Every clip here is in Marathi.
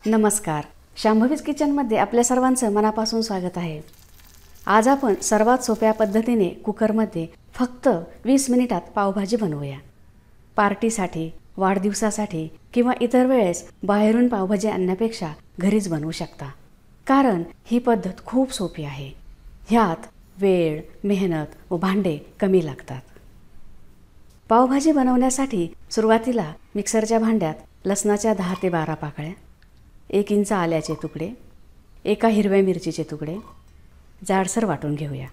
नमस्कार, शांभवीज किचनमध्ये आपल्या सर्वांचं मनापासून स्वागत आहे। आज आपण सर्वात सोप्या पद्धतीने कुकरमध्ये फक्त 20 मिनिटात पावभाजी बनवूया। पार्टीसाठी, वाढदिवसासाठी किंवा इतर वेळेस बाहेरून पावभाजी आणण्यापेक्षा घरीच बनवू शकता, कारण ही पद्धत खूप सोपी आहे। ह्यात वेळ, मेहनत व भांडे कमी लागतात। पावभाजी बनवण्यासाठी सुरुवातीला मिक्सरच्या भांड्यात लसणाच्या 10 ते 12 पाकळ्या, 1 इंच आल्याचे तुकडे, 1 हिरव्या मिरचीचे तुकडे जाडसर वाटून घेऊया।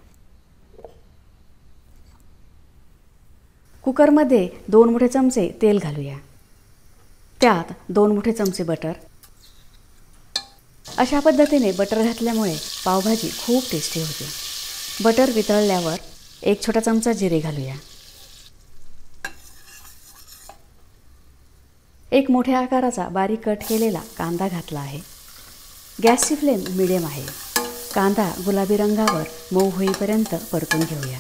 कुकरमध्ये 2 मोठे चमचे तेल घालूया। त्यात 2 मोठे चमचे बटर। अशा पद्धतीने बटर घातल्यामुळे पावभाजी खूप टेस्टी होते। बटर वितळल्यावर 1 छोटा चमचा जिरे घालूया। 1 मोठ्या आकाराचा बारीक कट केलेला कांदा घातला आहे। गॅसची फ्लेम मीडियम आहे। कांदा गुलाबी रंगावर मऊ होईपर्यंत परतून घेऊया,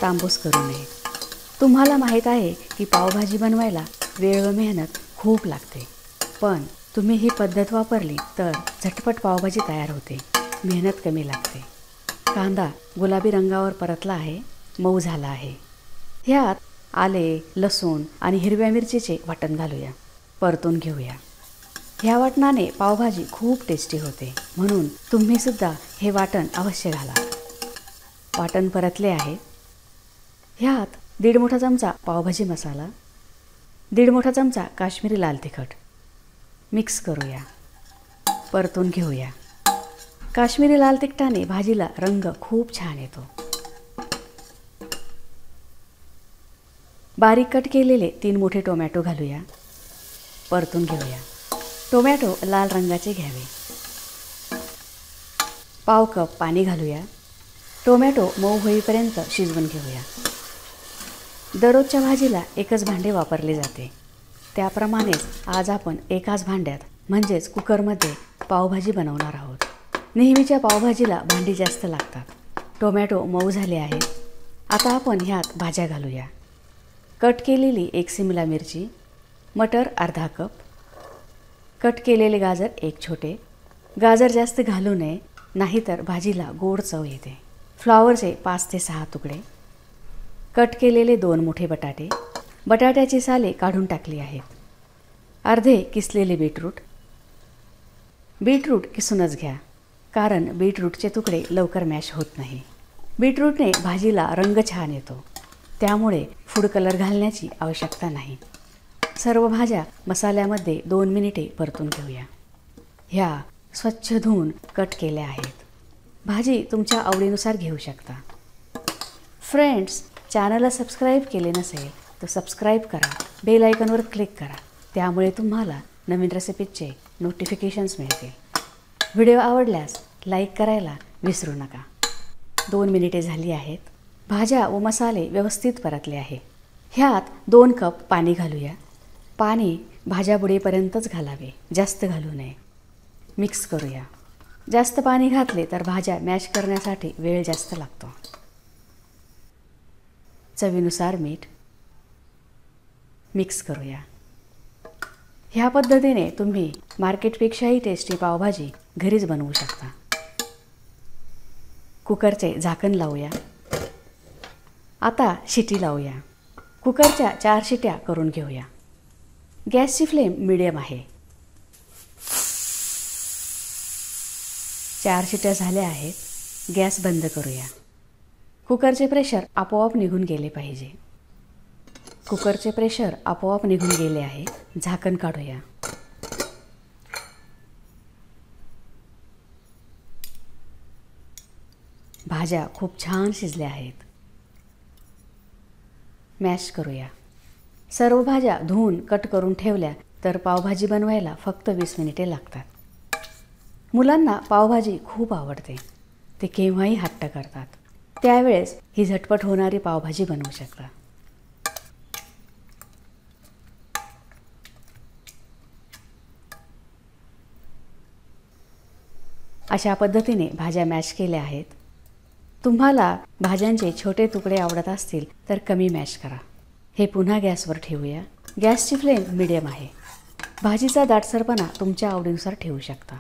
तांबूस करू नये। तुम्हाला माहीत आहे की पावभाजी बनवायला वेळ व मेहनत खूप लागते, पण तुम्ही ही पद्धत वापरली तर झटपट पावभाजी तयार होते, मेहनत कमी लागते। कांदा गुलाबी रंगावर परतला आहे, मऊ झाला आहे। ह्यात आले, लसूण आणि हिरव्या मिरचीचे वाटण घालूया, परतून घेऊया। ह्या वाटणाने पावभाजी खूप टेस्टी होते, म्हणून तुम्ही सुद्धा हे वाटण अवश्य घाला। वाटण परतले आहे। ह्यात 1.5 मोठा चमचा पावभाजी मसाला, 1.5 मोठा चमचा काश्मीरी लाल तिखट मिक्स करूया, परतून घेऊया। काश्मीरी लाल तिखटाने भाजीला रंग खूप छान येतो। बारीक कट केलेले 3 मोठे टोमॅटो घालूया, परतून घेऊया। टोमॅटो लाल रंगाचे घ्यावे। पाव कप पाणी घालूया। टोमॅटो मऊ होईपर्यंत शिजवून घेऊया। दररोजच्या भाजीला एकच भांडे वापरले जाते, त्याप्रमाणेच आज आपण एकाच भांड्यात म्हणजेच कुकरमध्ये पावभाजी बनवणार आहोत। नेहमीच्या पावभाजीला भांडी जास्त लागतात। टोमॅटो मऊ झाले आहेत। आता आपण ह्यात भाज्या घालूया। कट केलेली 1 सिमला मिरची, मटर अर्धा कप, कट केलेले गाजर 1 छोटे। गाजर जास्त घालू नये, नाहीतर भाजीला गोड चव येते। फ्लॉवरचे 5 ते 6 तुकडे, कट केलेले 2 मोठे बटाटे, बटाट्याची साले काढून टाकली आहेत। अर्धे किसलेले बीटरूट। बीटरूट किसूनच घ्या, कारण बीटरूटचे तुकडे लवकर मॅश होत नाही। बीटरूटने भाजीला रंग छान येतो, त्यामुळे फूड कलर घालण्याची आवश्यकता नाही। सर्व भाज्या मसाल्यामध्ये 2 मिनिटे परतून घेऊया। ह्या स्वच्छ धुवून कट केल्या आहेत। भाजी तुमच्या आवडीनुसार घेऊ शकता। फ्रेंड्स, चॅनलला सबस्क्राईब केले नसेल तर सबस्क्राईब करा, बेल आयकॉनवर क्लिक करा, त्यामुळे तुम्हाला नवीन रेसिपीचे नोटिफिकेशन्स मिळतील। व्हिडिओ आवडल्यास लाईक करायला विसरू नका। 2 मिनिटे झाली आहेत। भाज्या व मसाले व्यवस्थित परतले आहे। ह्यात 2 कप पाणी घालूया। पाणी भाज्या बुडेपर्यंतच घालावे, जास्त घालू नये। मिक्स करूया। जास्त पाणी घातले तर भाज्या मॅश करण्यासाठी वेळ जास्त लागतो। चवीनुसार मीठ मिक्स करूया। ह्या पद्धतीने तुम्ही मार्केटपेक्षाही टेस्टी पावभाजी घरीच बनवू शकता। कुकरचे झाकण लावूया। आता शिटी लावूया। कुकरच्या 4 शिट्या करून घेऊया। गॅसची फ्लेम मीडियम आहे। 4 शिट्या झाल्या आहेत। गॅस बंद करूया। कुकरचे प्रेशर आपोआप निघून गेले पाहिजे। कुकरचे प्रेशर आपोआप निघून गेले आहे। झाकण काढूया। भाज्या खूप छान शिजल्या आहेत। मॅश करूया। सर्व भाज्या धुवून कट करून ठेवल्या तर पावभाजी बनवायला फक्त 20 मिनिटे लागतात। मुलांना पावभाजी खूप आवडते, ते केव्हाही हट्ट करतात, त्यावेळेस ही झटपट होणारी पावभाजी बनवू शकता। अशा पद्धतीने भाज्या मॅश केल्या आहेत। तुम्हाला भाज्यांचे छोटे तुकडे आवडत असतील तर कमी मॅश करा। हे पुन्हा गॅसवर ठेवूया। गॅसची फ्लेम मीडियम आहे। भाजीचा दाटसरपणा तुमच्या आवडीनुसार ठेवू शकता.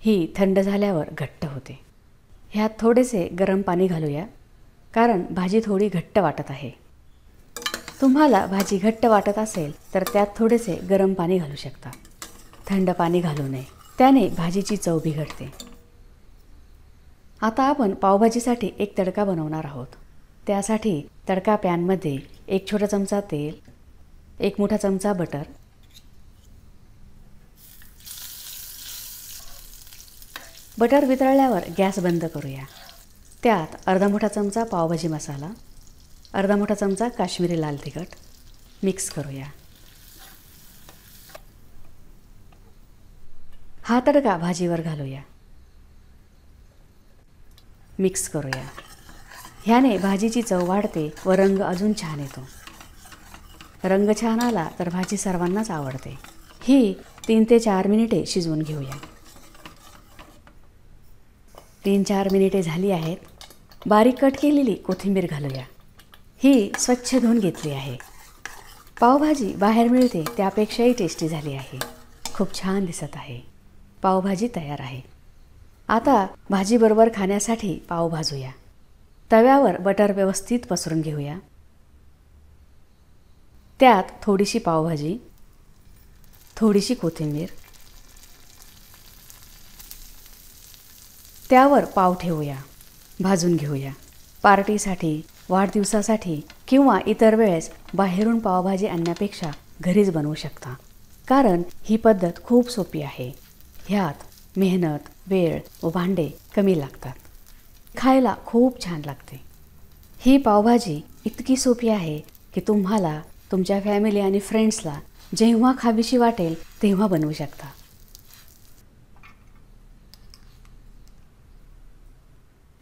ही थंड झाल्यावर घट्ट होते. ह्यात थोडेसे गरम पाणी घालूया, कारण भाजी थोडी घट्ट वाटत आहे. तुम्हाला भाजी घट्ट वाटत असेल तर त्यात थोडेसे गरम पाणी घालू शकता. थंड पाणी घालू नये, त्याने भाजीची चव बिघडते. आता आपण पावभाजीसाठी एक तडका बनवणार आहोत. त्यासाठी तडका पॅनमध्ये 1 छोटा चमचा तेल, 1 मोठा चमचा बटर, बटर वितळल्यावर गॅस बंद करूया. त्यात अर्धा मोठा चमचा पावभाजी मसाला, अर्धा मोठा चमचा काश्मीरी लाल तिखट मिक्स करूया. हा तडका भाजीवर घालूया. मिक्स करूया. ह्याने भाजीची चव वाढते व रंग अजून छान येतो. रंग छान आला तर भाजी सर्वांनाच आवडते. ही 3 ते 4 मिनिटे शिजवून घेऊया. 3-4 मिनिटे झाली आहेत. बारीक कट केलेली कोथिंबीर घालूया. ही स्वच्छ धुवून घेतली आहे. पावभाजी बाहेर मिळते त्यापेक्षाही टेस्टी झाली आहे. खूप छान दिसत आहे. पावभाजी तयार आहे. आता भाजीबरोबर खाण्यासाठी पाव भाजूया. तव्यावर बटर व्यवस्थित पसरून घेऊया. त्यात थोडीशी पावभाजी, थोडीशी कोथिंबीर, त्यावर पाव ठेवूया. भाजून घेऊया. पार्टीसाठी, वाढदिवसासाठी किंवा इतर वेळेस बाहेरून पावभाजी आणण्यापेक्षा घरीच बनवू शकता, कारण ही पद्धत खूप सोपी आहे. ह्यात मेहनत, वेळ व भांडे कमी लागतात. खायला खूप छान लागते. ही पावभाजी इतकी सोपी आहे की तुम्हाला तुमच्या फॅमिली आणि फ्रेंड्सला जेव्हा खावीशी वाटेल तेव्हा बनवू शकता.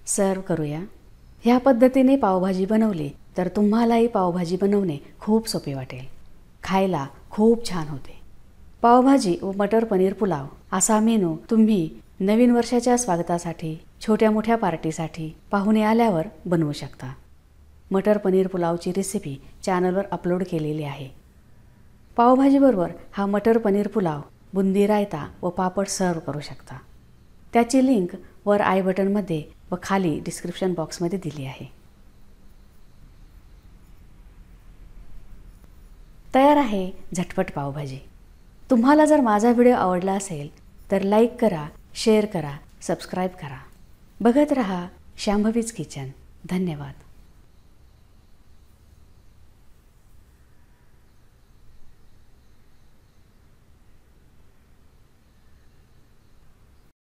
सर्व करूया. ह्या पद्धतीने पावभाजी बनवली तर तुम्हालाही पावभाजी बनवणे खूप सोपे वाटेल. खायला खूप छान होते. पावभाजी व मटर पनीर पुलाव असा मेनू तुम्ही नवीन वर्षाच्या स्वागतासाठी, छोट्या मोठ्या पार्टीसाठी, पाहुणे आल्यावर बनवू शकता. मटर पनीर पुलावची रेसिपी चॅनलवर अपलोड केलेली आहे. पावभाजीबरोबर हा मटर पनीर पुलाव, बुंदी रायता व पापड सर्व करू शकता. त्याची लिंक वर आय बटनमध्ये व खाली डिस्क्रिप्शन बॉक्समध्ये दिली आहे. तयार आहे झटपट पावभाजी. तुम्हाला जर माझा व्हिडिओ आवडला असेल तर लाईक करा, शेअर करा, सबस्क्राईब करा. बघत रहा शांभवीज किचन. धन्यवाद.